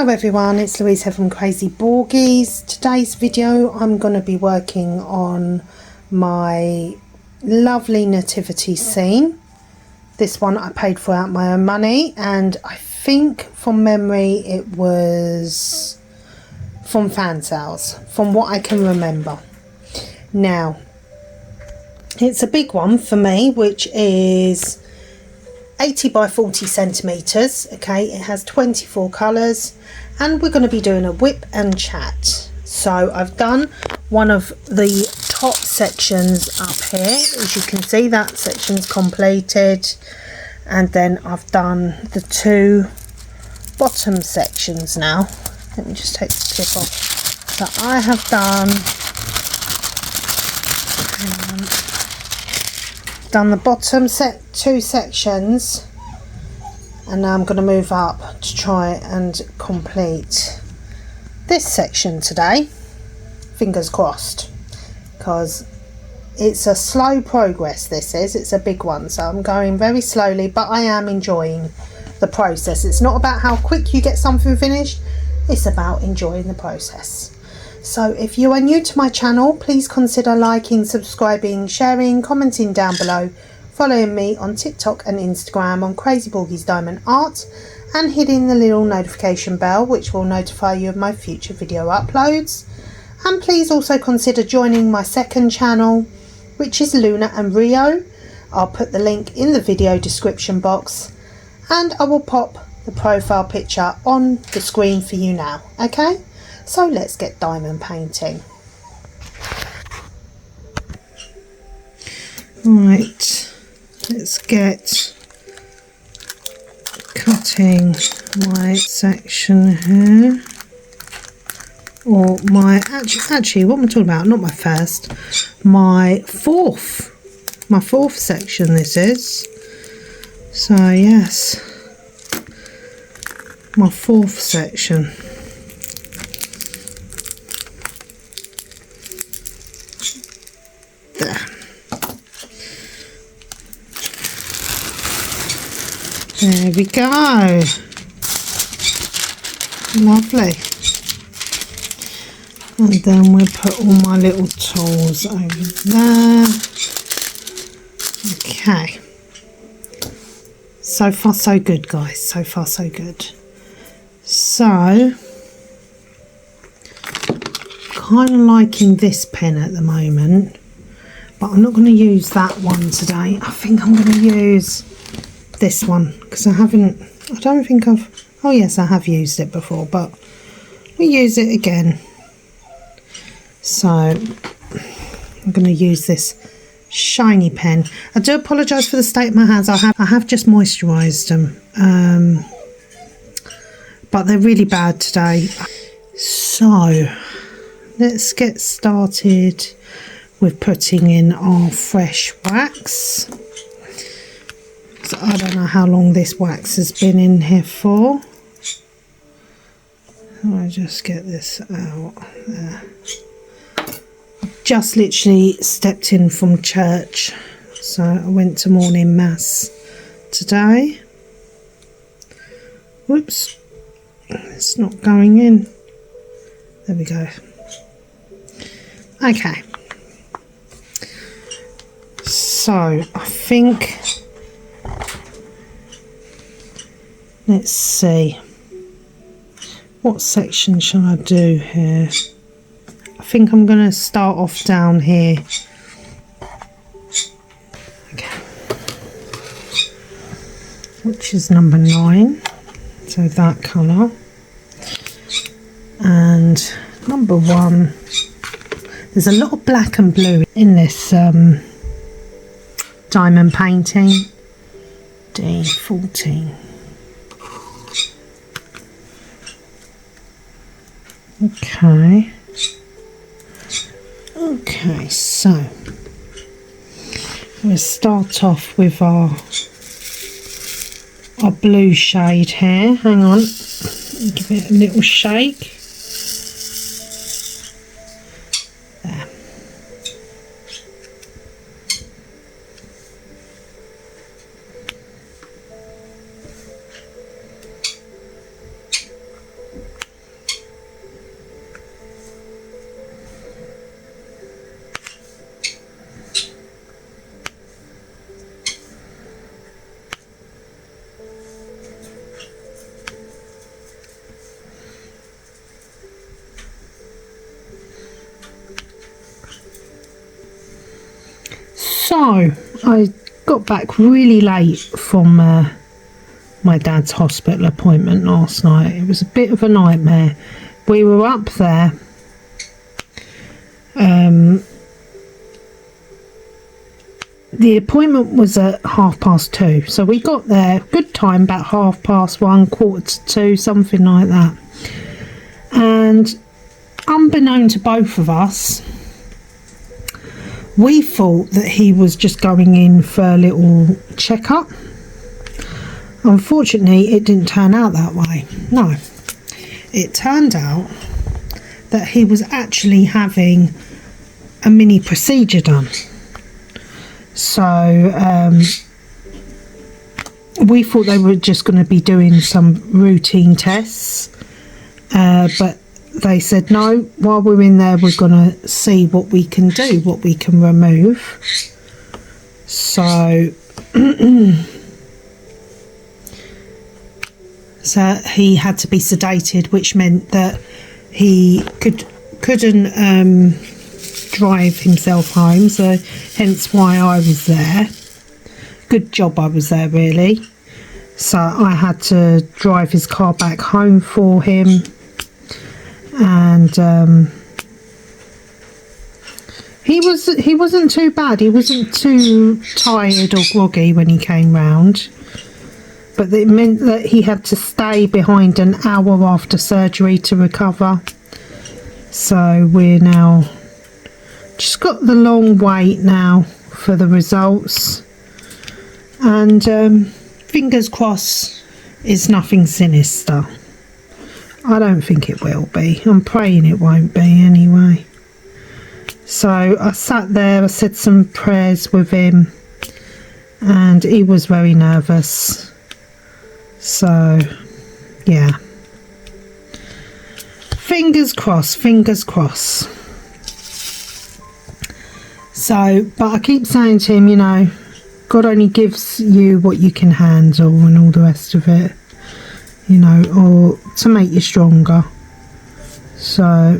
Hello everyone, it's Louise here from Crazy Borgies. Today's video I'm going to be working on my lovely nativity scene. This one I paid for out my own money, and I think from memory it was from fansells, from what I can remember. Now it's a big one for me, which is 80 by 40 centimeters. Okay, it has 24 colors, and we're going to be doing a whip and chat. So I've done one of the top sections up here. As you can see, that section's completed, and then I've done the two bottom sections. Now let me just take the clip off. So I have done the bottom two sections, and now I'm going to move up to try and complete this section today. Fingers crossed, because it's a slow progress. It's a big one, so I'm going very slowly, but I am enjoying the process. It's not about how quick you get something finished, it's about enjoying the process. So if you are new to my channel, please consider liking, subscribing, sharing, commenting down below, following me on TikTok and Instagram on Crazy Borgies Diamond Art, and hitting the little notification bell which will notify you of my future video uploads. And please also consider joining my second channel, which is Luna and Rio. I'll put the link in the video description box, and I will pop the profile picture on the screen for you now. Okay? So let's get diamond painting. Right, let's get cutting my section here, or my actually what am I talking about? Not my first, my fourth section this is. So yes, my fourth section. There we go. Lovely. And then we'll put all my little tools over there. Okay. So far so good, guys. So far so good. So kind of liking this pen at the moment, but I'm not going to use that one today. I think I'm going to use this one, because I don't think I've, oh yes, I have used it before, but we use it again. So I'm going to use this shiny pen. I do apologise for the state of my hands. I have just moisturised them, but they're really bad today. So let's get started with putting in our fresh wax. So I don't know how long this wax has been in here for. I'll just get this out there. Just literally stepped in from church, so I went to morning mass today. Whoops, it's not going in. There we go. Okay, so I think, let's see, what section shall I do here? I think I'm going to start off down here. Okay. Which is number 9. So that colour. And number 1. There's a lot of black and blue in this diamond painting. D14. Okay, so we'll start off with our blue shade here. Hang on, give it a little shake. There. So I got back really late from my dad's hospital appointment last night. It was a bit of a nightmare. We were up there the appointment was at 2:30, so we got there good time, about 1:30, 1:45, something like that. And unbeknown to both of us, we thought that he was just going in for a little checkup. Unfortunately, it didn't turn out that way. No, it turned out that he was actually having a mini procedure done. So we thought they were just going to be doing some routine tests, but they said no, while we're in there we're going to see what we can do, what we can remove. So so he had to be sedated, which meant that he couldn't drive himself home, so hence why I was there. Good job I was there, really. So I had to drive his car back home for him, and he wasn't too bad. He wasn't too tired or groggy when he came round, but it meant that he had to stay behind an hour after surgery to recover. So we're now just got the long wait now for the results, and fingers crossed it's nothing sinister. I don't think it will be. I'm praying it won't be anyway. So I sat there, I said some prayers with him, and he was very nervous. So yeah, fingers crossed, fingers crossed. So, but I keep saying to him, you know, God only gives you what you can handle and all the rest of it, you know, or to make you stronger. So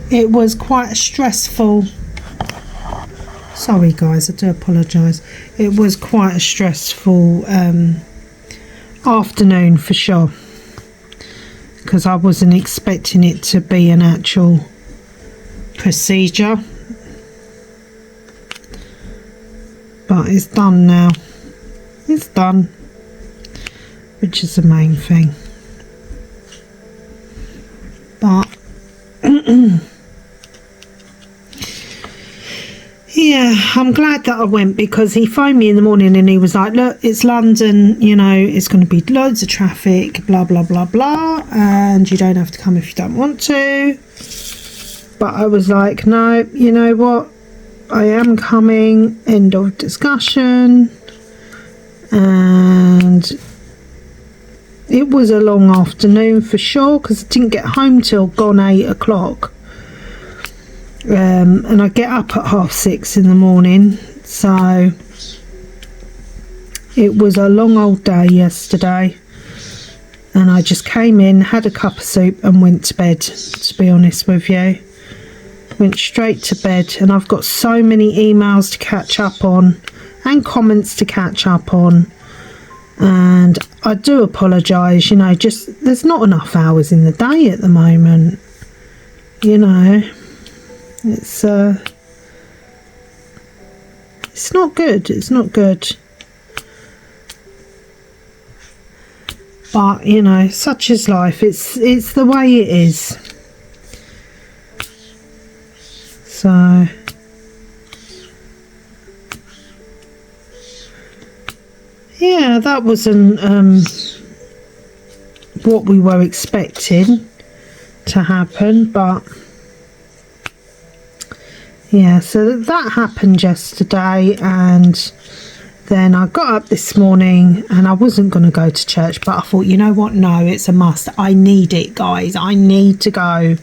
it was quite a stressful, sorry guys, I do apologise, it was quite a stressful afternoon for sure, because I wasn't expecting it to be an actual procedure, but it's done now. It's done, which is the main thing. But yeah, I'm glad that I went, because he phoned me in the morning and he was like, look, it's London, you know, it's going to be loads of traffic, blah blah blah blah, and you don't have to come if you don't want to. But I was like, no, you know what, I am coming, end of discussion. And it was a long afternoon for sure, because I didn't get home till gone 8 o'clock. And I get up at 6:30 in the morning, so it was a long old day yesterday. And I just came in, had a cup of soup and went to bed, to be honest with you. Went straight to bed, and I've got so many emails to catch up on and comments to catch up on, and I do apologise, you know, just there's not enough hours in the day at the moment, you know. It's not good, it's not good, but you know, such is life. It's the way it is. So yeah, that wasn't what we were expecting to happen, but yeah, so that happened yesterday. And then I got up this morning and I wasn't going to go to church, but I thought, you know what, no, it's a must. I need it, guys, I need to go.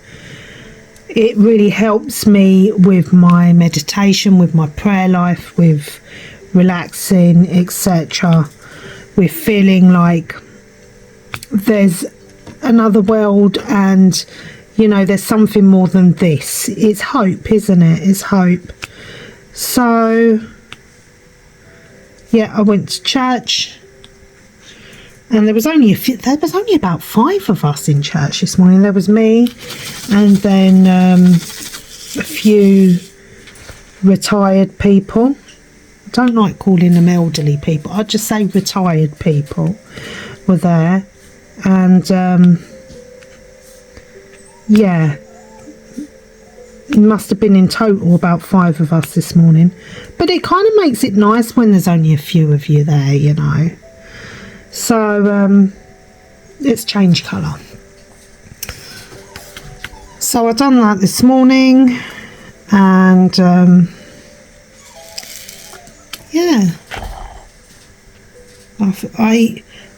It really helps me with my meditation, with my prayer life, with relaxing, etc., with feeling like there's another world, and you know, there's something more than this. It's hope, isn't it? It's hope. So yeah, I went to church, and there was only about 5 of us in church this morning. There was me, and then a few retired people. I don't like calling them elderly people, I'd just say retired people were there. And yeah, it must have been in total about 5 of us this morning, but it kind of makes it nice when there's only a few of you there, you know. So it's changed colour. So I done that this morning, and yeah,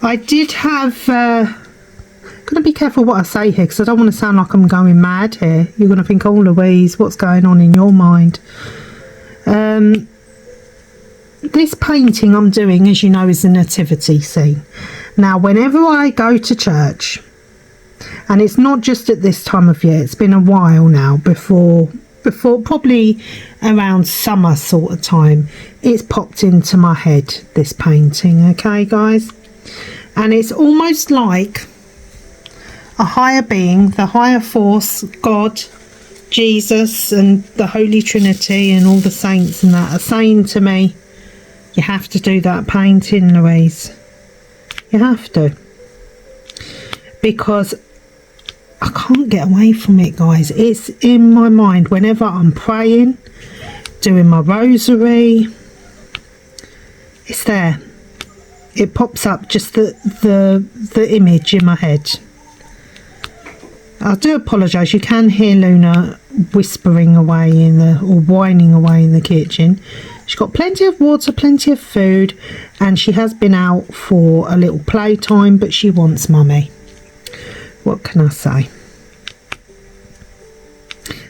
I did have gotta be careful what I say here, because I don't want to sound like I'm going mad here. You're gonna think, oh Louise, what's going on in your mind? This painting I'm doing, as you know, is a nativity scene. Now whenever I go to church, and it's not just at this time of year, it's been a while now, before probably around summer sort of time, it's popped into my head, this painting. Okay guys, and it's almost like a higher being, the higher force, God, Jesus and the Holy Trinity and all the saints and that are saying to me, you have to do that painting, Louise. You have to. Because I can't get away from it, guys. It's in my mind whenever I'm praying, doing my rosary. It's there. It pops up, just the image in my head. I do apologise. You can hear Luna whispering away or whining away in the kitchen. She's got plenty of water, plenty of food, and she has been out for a little playtime, but she wants mummy. What can I say?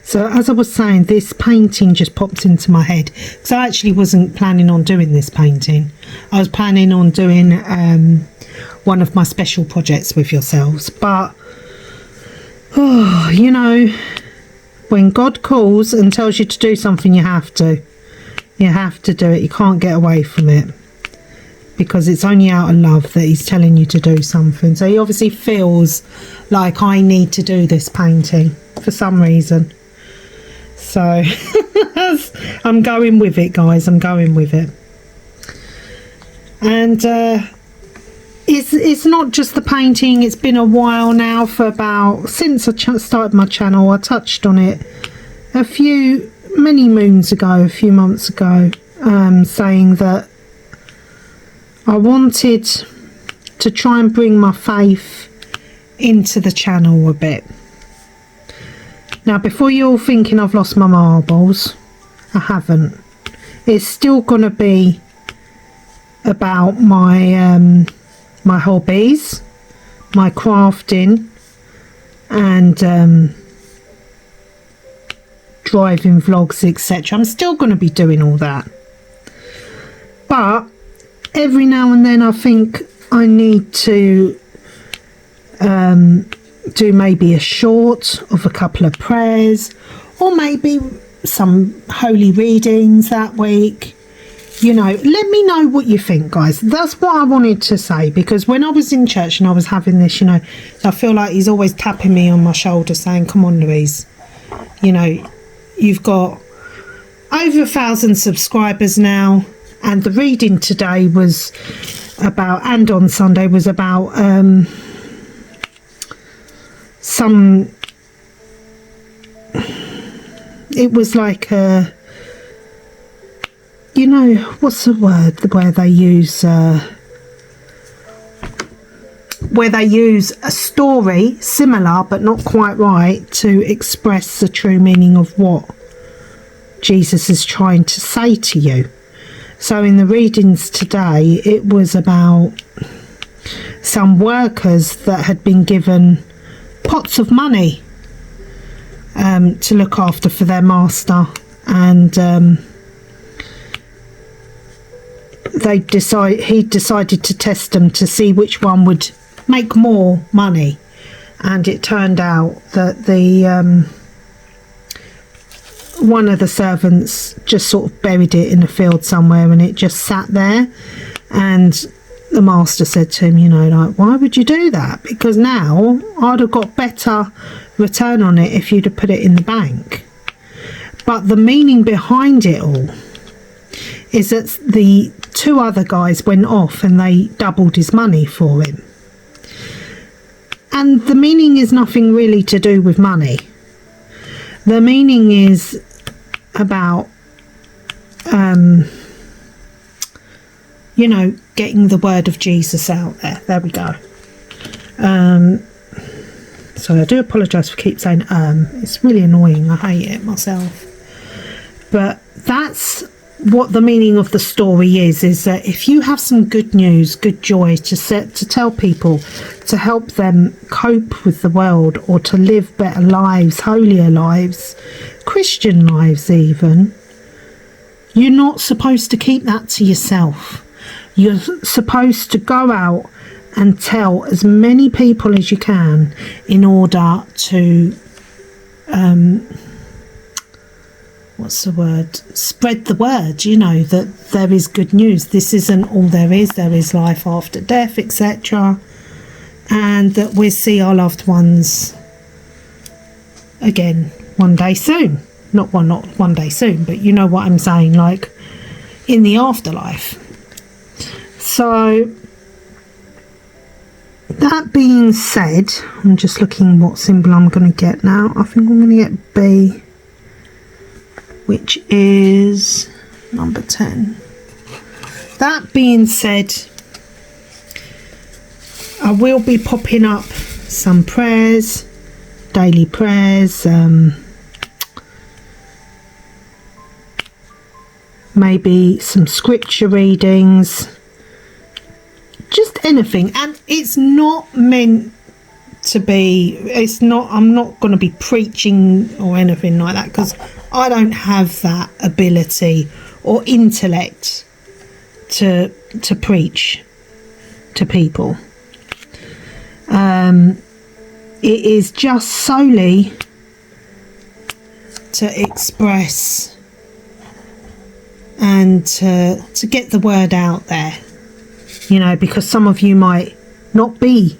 So as I was saying, this painting just popped into my head, because I actually wasn't planning on doing this painting. I was planning on doing one of my special projects with yourselves, but oh, you know, when God calls and tells you to do something, you have to. You have to do it. You can't get away from it, because it's only out of love that he's telling you to do something. So he obviously feels like I need to do this painting for some reason. So I'm going with it, guys. I'm going with it. And it's not just the painting. It's been a while now, since I started my channel. I touched on it many moons ago, a few months ago, saying that I wanted to try and bring my faith into the channel a bit. Now, before you're all thinking I've lost my marbles, I haven't. It's still going to be about my my hobbies, my crafting, and driving vlogs, etc. I'm still going to be doing all that, but every now and then I think I need to do maybe a short of a couple of prayers, or maybe some holy readings that week. You know, let me know what you think, guys. That's what I wanted to say, because when I was in church and I was having this, you know, I feel like he's always tapping me on my shoulder saying, come on Louise, you know, you've got over 1,000 subscribers now, and the reading today was about, and on Sunday was about it was like a, you know, what's the word where they use a story similar but not quite right to express the true meaning of what Jesus is trying to say to you. So in the readings today, it was about some workers that had been given pots of money to look after for their master, and he decided to test them to see which one would make more money, and it turned out that the one of the servants just sort of buried it in a field somewhere, and it just sat there. And the master said to him, you know, like, why would you do that? Because now I'd have got better return on it if you'd have put it in the bank. But the meaning behind it all is that the two other guys went off and they doubled his money for him. And the meaning is nothing really to do with money. The meaning is about, you know, getting the word of Jesus out there. There we go. So I do apologise for keep saying it's really annoying. I hate it myself. But that's what the meaning of the story is that if you have some good news, good joy to tell people, to help them cope with the world, or to live better lives, holier lives, Christian lives even, you're not supposed to keep that to yourself. You're supposed to go out and tell as many people as you can in order to spread the word, you know, that there is good news. This isn't all there is life after death, etc. And that we'll see our loved ones again one day soon. Not one day soon, but you know what I'm saying, like in the afterlife. So that being said, I'm just looking what symbol I'm going to get now. I think I'm going to get B, which is number 10. That being said, I will be popping up some prayers, daily prayers, maybe some scripture readings, just anything. And it's not meant to be, I'm not going to be preaching or anything like that, because I don't have that ability or intellect to preach to people. It is just solely to express and to get the word out there, you know, because some of you might not be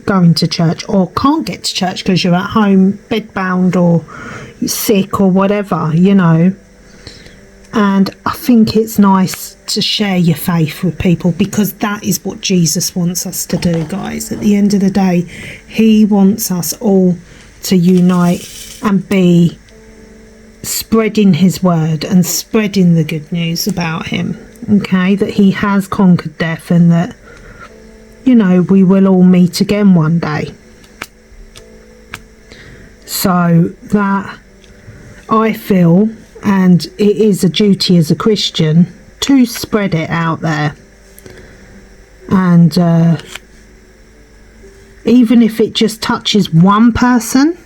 going to church, or can't get to church because you're at home bedbound or you're sick or whatever, you know. And I think it's nice to share your faith with people, because that is what Jesus wants us to do, guys. At the end of the day, he wants us all to unite and be spreading his word and spreading the good news about him, okay, that he has conquered death, and that, you know, we will all meet again one day. So that, I feel, and it is a duty as a Christian to spread it out there. And even if it just touches one person,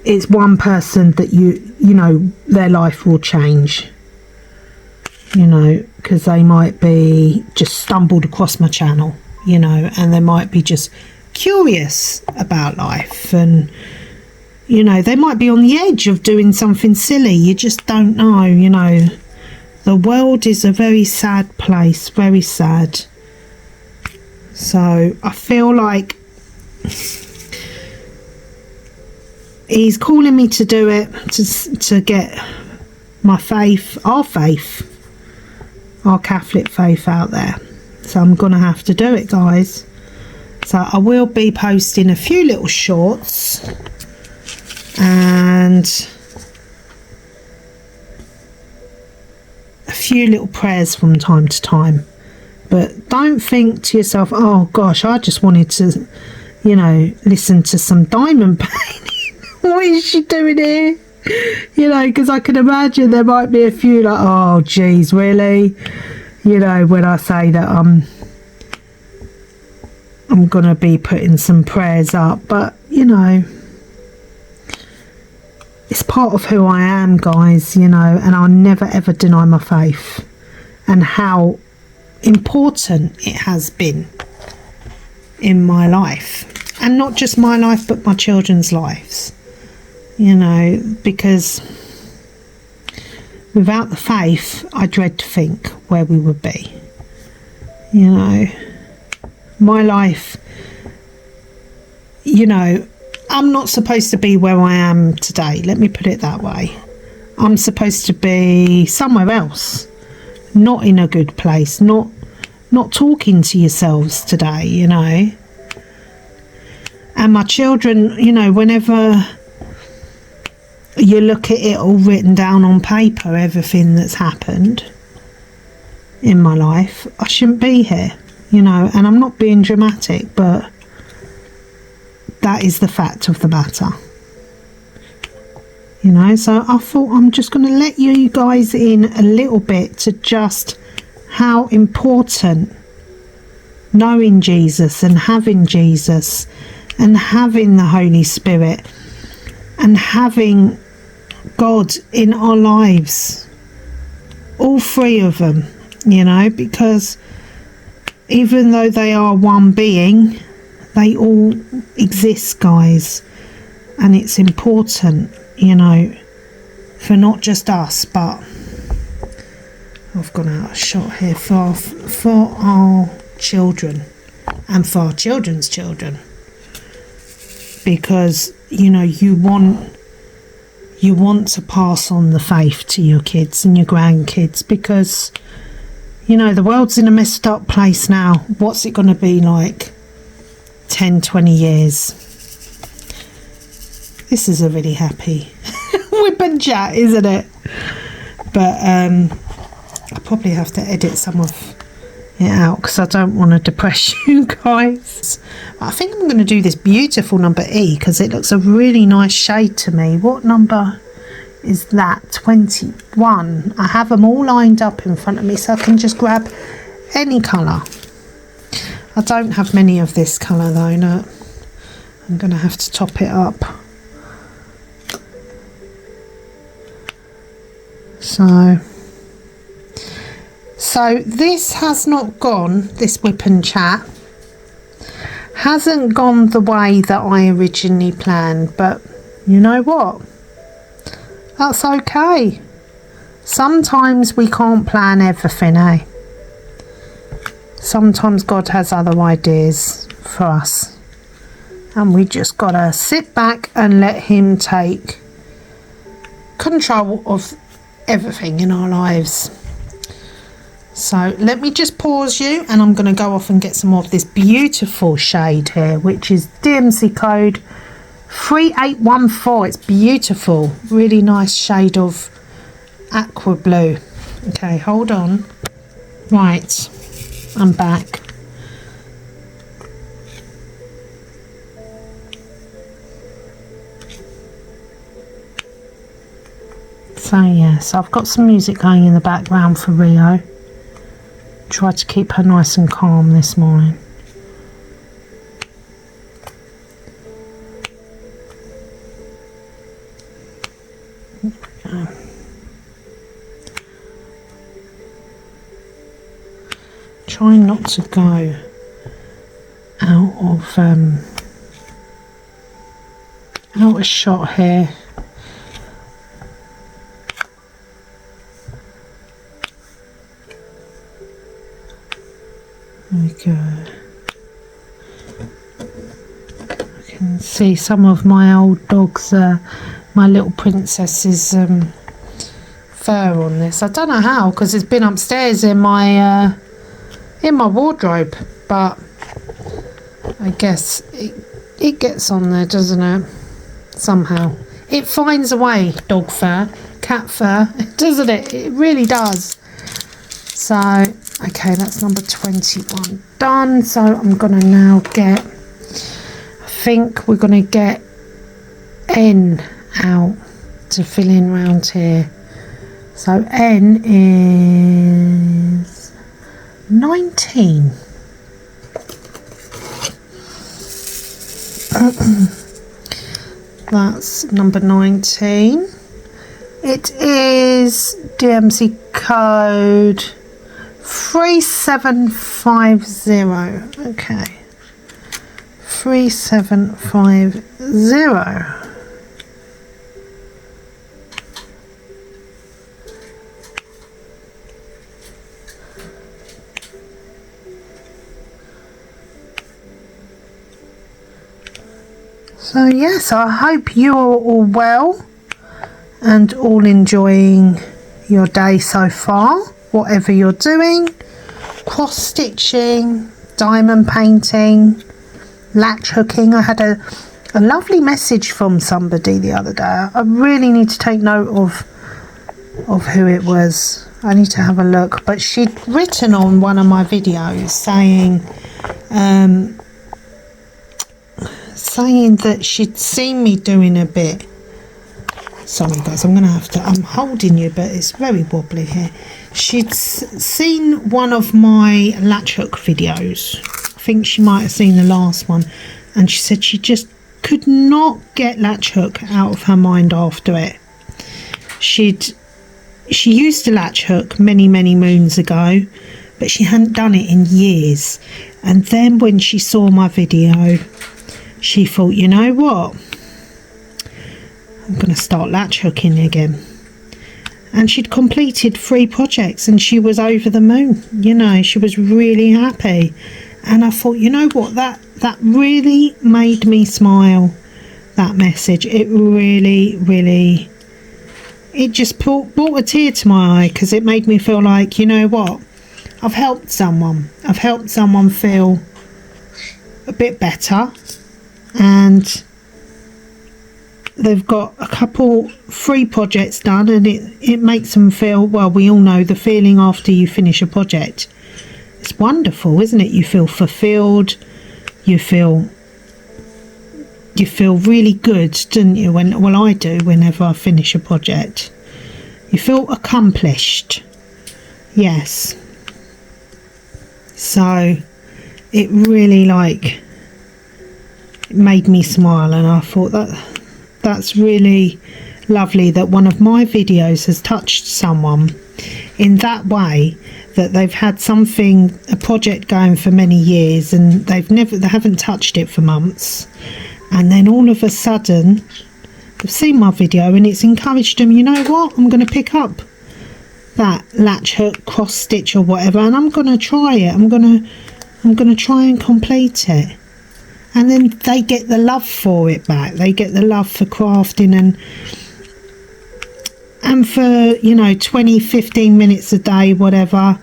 it's one person that you know, their life will change, you know, because they might be just stumbled across my channel, you know, and they might be just curious about life, and you know, they might be on the edge of doing something silly. You just don't know, you know. The world is a very sad place, very sad. So I feel like he's calling me to do it, to get my faith, our Catholic faith out there. So I'm going to have to do it, guys. So I will be posting a few little shorts and a few little prayers from time to time. But don't think to yourself, oh gosh, I just wanted to, you know, listen to some diamond painting. What is she doing here? You know, because I can imagine there might be a few like, oh geez, really? You know, when I say that I'm gonna be putting some prayers up, but you know, it's part of who I am, guys, you know, and I'll never ever deny my faith and how important it has been in my life, and not just my life but my children's lives, you know, because without the faith, I dread to think where we would be. You know, my life, you know, I'm not supposed to be where I am today. Let me put it that way. I'm supposed to be somewhere else, not in a good place, not talking to yourselves today, you know. And my children, you know, whenever you look at it all written down on paper, everything that's happened in my life, I shouldn't be here, you know. And I'm not being dramatic, but that is the fact of the matter, you know. So I thought I'm just going to let you guys in a little bit to just how important knowing Jesus and having Jesus and having the Holy Spirit and having God in our lives, all three of them, you know, because even though they are one being, they all exist, guys, and it's important, you know, for not just us, but I've gone out of shot here, for our children and for our children's children, because, you know, you want to pass on the faith to your kids and your grandkids, because, you know, the world's in a messed up place now. What's it going to be like 10, 20 years? This is a really happy whip and chat, isn't it? But I probably have to edit some of it out because I don't want to depress you guys. I think I'm going to do this beautiful number E because it looks a really nice shade to me. What number is that? 21. I have them all lined up in front of me so I can just grab any colour. I don't have many of this colour though, no. I'm going to have to top it up. So this has not gone, this whip and chat hasn't gone the way that I originally planned, but you know what? That's okay. Sometimes we can't plan everything, eh? Sometimes God has other ideas for us, and we just gotta sit back and let him take control of everything in our lives. So let me just pause you, and I'm going to go off and get some more of this beautiful shade here, which is DMC code 3814. It's beautiful, really nice shade of aqua blue. Okay, hold on. Right, I'm back. So yes, I've got some music going in the background for Rio. Try to keep her nice and calm this morning. Try not to go out of shot here. There we go. I can see some of my old dogs, my little princess's fur on this. I don't know how, because it's been upstairs in my wardrobe, but I guess it gets on there, doesn't it? Somehow it finds a way. Dog fur, cat fur, doesn't it? It really does. So okay, that's number 21 done. So I'm gonna now get, I think we're gonna get N out to fill in round here. So N is 19. That's number 19. It is DMC code 3750. Okay, 3750. So yes, I hope you are all well and all enjoying your day so far, whatever you're doing. Cross stitching, diamond painting, latch hooking. I had a lovely message from somebody the other day. I really need to take note of who it was. I need to have a look, but she'd written on one of my videos saying that she'd seen me doing a bit. Sorry guys, I'm holding you, but it's very wobbly here. She'd seen one of my latch hook videos. I think she might have seen the last one, and she said she just could not get latch hook out of her mind after it. She used to latch hook many moons ago, but she hadn't done it in years. And then when she saw my video, she thought, you know what, I'm going to start latch hooking again. And she'd completed 3 projects and she was over the moon. You know, she was really happy. And I thought, you know what, that really made me smile, that message. It really, it just brought a tear to my eye, because it made me feel like, you know what, I've helped someone. I've helped someone feel a bit better, and they've got 3 projects done, and it makes them feel, well, we all know the feeling after you finish a project. It's wonderful, isn't it? You feel fulfilled, you feel really good, don't you? Well, I do whenever I finish a project. You feel accomplished. Yes. So it really it made me smile, and I thought that's really lovely that one of my videos has touched someone in that way, that they've had a project going for many years, and they haven't touched it for months, and then all of a sudden they've seen my video and it's encouraged them, you know what, I'm going to pick up that latch hook, cross stitch or whatever, and I'm going to try it. I'm going to try and complete it. And then they get the love for it back. They get the love for crafting and for, you know, 20-15 minutes a day, whatever.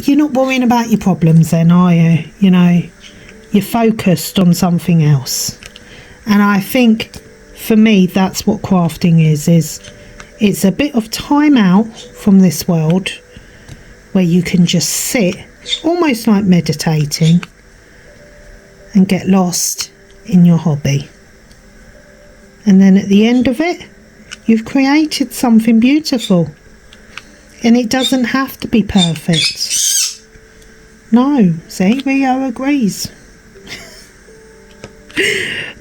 You're not worrying about your problems then, are you? You know, you're focused on something else. And I think for me, that's what crafting is it's a bit of time out from this world, where you can just sit, almost like meditating, and get lost in your hobby. And then at the end of it, you've created something beautiful. And it doesn't have to be perfect. No, see, Rio agrees.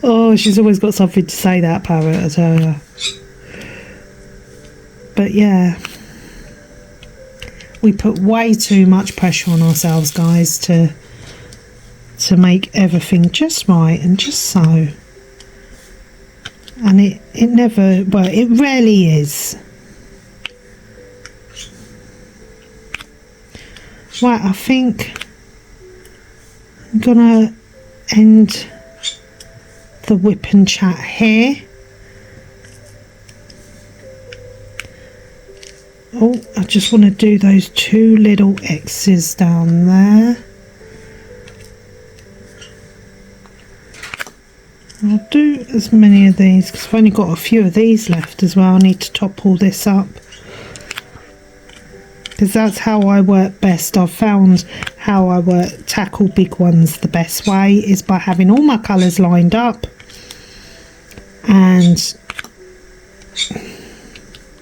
Oh, she's always got something to say, that parrot, I tell you. But yeah, we put way too much pressure on ourselves, guys, to make everything just right and just so. And it never, well, it rarely is. Right, I think I'm gonna end the whip and chat here. Oh, I just want to do those 2 little X's down there. I'll do as many of these because I've only got a few of these left as well. I need to top all this up, because that's how I work best. I've found how I tackle big ones the best way is by having all my colours lined up, and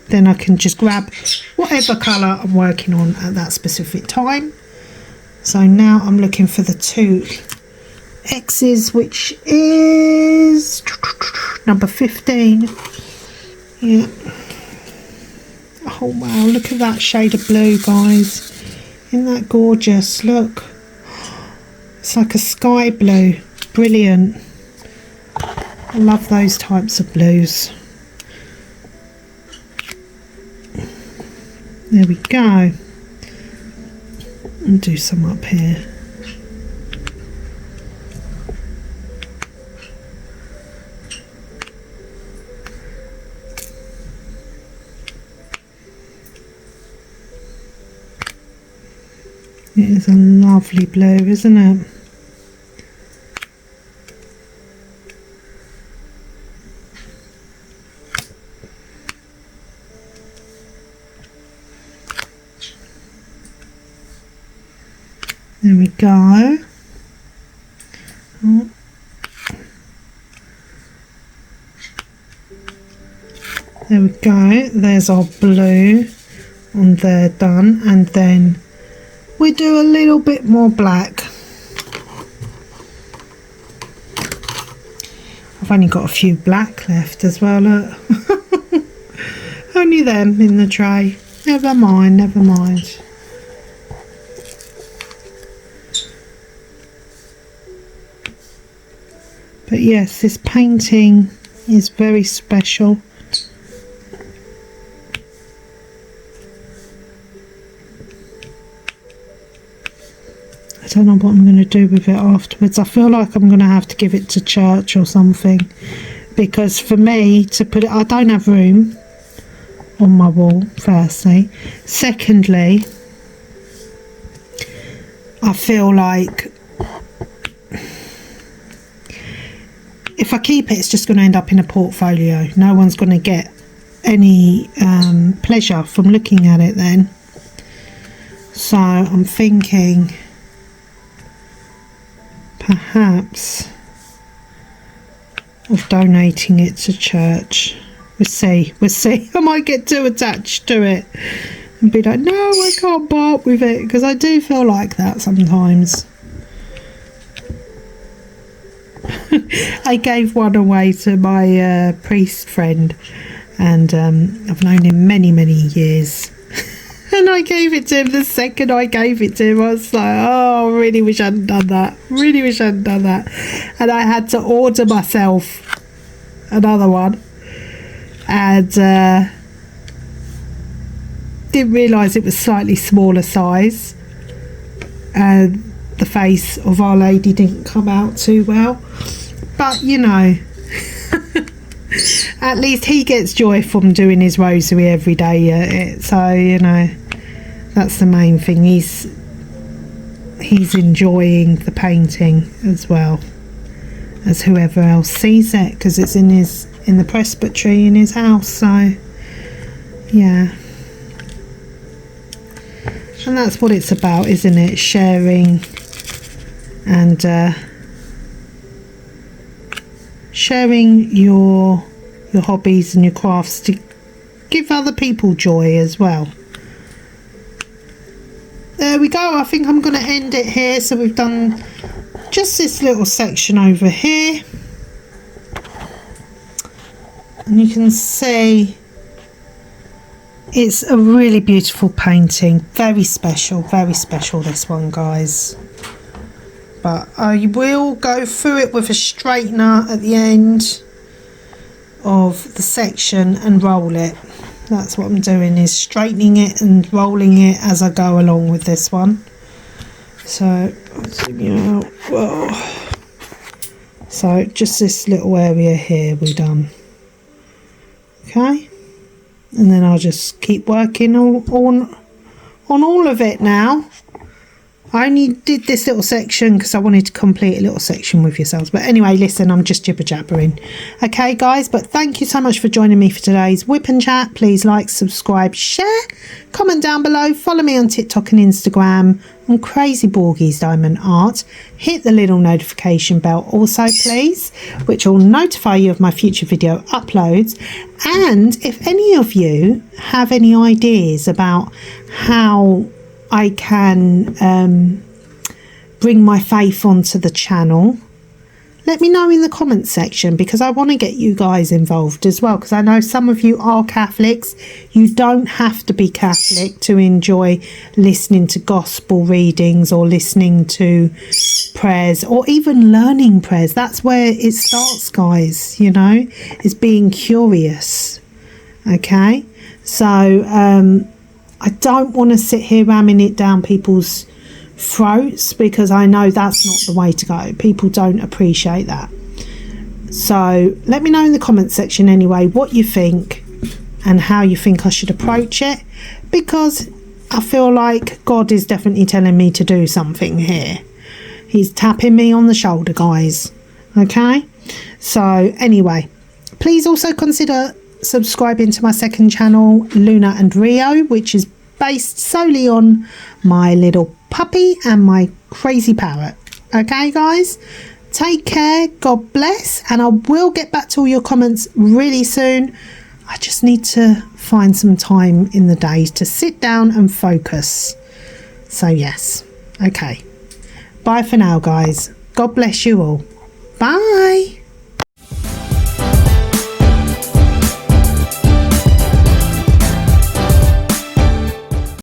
then I can just grab whatever colour I'm working on at that specific time. So now I'm looking for the 2 X's, which is number 15. Yeah. Oh wow, look at that shade of blue, guys. Isn't that gorgeous? Look, it's like a sky blue. Brilliant. I love those types of blues. There we go. And do some up here. It is a lovely blue, isn't it? There we go. Oh. There we go. There's our blue on there done, and then we do a little bit more black. I've only got a few black left as well, look. Only them in the tray. Never mind, never mind. But yes, this painting is very special. I don't know what I'm going to do with it afterwards. I feel like I'm going to have to give it to church or something, because for me to put it, I don't have room on my wall, firstly. Secondly, I feel like if I keep it, it's just going to end up in a portfolio. No one's going to get any pleasure from looking at it then. So I'm thinking perhaps of donating it to church. We'll see. I might get too attached to it and be like, no, I can't part with it, because I do feel like that sometimes. I gave one away to my priest friend, and I've known him many years. And I gave it to him. The second I gave it to him, I was like, oh, I really wish I hadn't done that. Really wish I hadn't done that. And I had to order myself another one. And didn't realise it was slightly smaller size. And the face of Our Lady didn't come out too well. But, you know, at least he gets joy from doing his rosary every day. So, you know, that's the main thing. He's enjoying the painting as well as whoever else sees it, because it's in the presbytery in his house. So yeah, and that's what it's about, isn't it? Sharing and sharing your hobbies and your crafts to give other people joy as well. There we go. I think I'm going to end it here. So we've done just this little section over here, and you can see it's a really beautiful painting. Very special this one, guys. But I will go through it with a straightener at the end of the section and roll it. That's what I'm doing, is straightening it and rolling it as I go along with this one. So I'll zoom you out. Whoa. So just this little area here we're done. Okay, and then I'll just keep working on all of it now. I only did this little section because I wanted to complete a little section with yourselves. But anyway, listen, I'm just jibber jabbering. Okay, guys, but thank you so much for joining me for today's Whip and Chat. Please like, subscribe, share, comment down below. Follow me on TikTok and Instagram on Crazy Borgies Diamond Art. Hit the little notification bell also, please, which will notify you of my future video uploads. And if any of you have any ideas about how I can bring my faith onto the channel, let me know in the comments section, because I want to get you guys involved as well, because I know some of you are Catholics. You don't have to be Catholic to enjoy listening to gospel readings or listening to prayers or even learning prayers. That's where it starts, guys, you know, is being curious. Okay, so I don't want to sit here ramming it down people's throats, because I know that's not the way to go. People don't appreciate that. So let me know in the comments section anyway what you think and how you think I should approach it, because I feel like God is definitely telling me to do something here. He's tapping me on the shoulder, guys. Okay? So, anyway, please also consider subscribing to my second channel, Luna and Rio, which is based solely on my little puppy and my crazy parrot. Okay, guys? Take care. God bless. And I will get back to all your comments really soon. I just need to find some time in the day to sit down and focus. So yes. Okay. Bye for now, guys. God bless you all. Bye.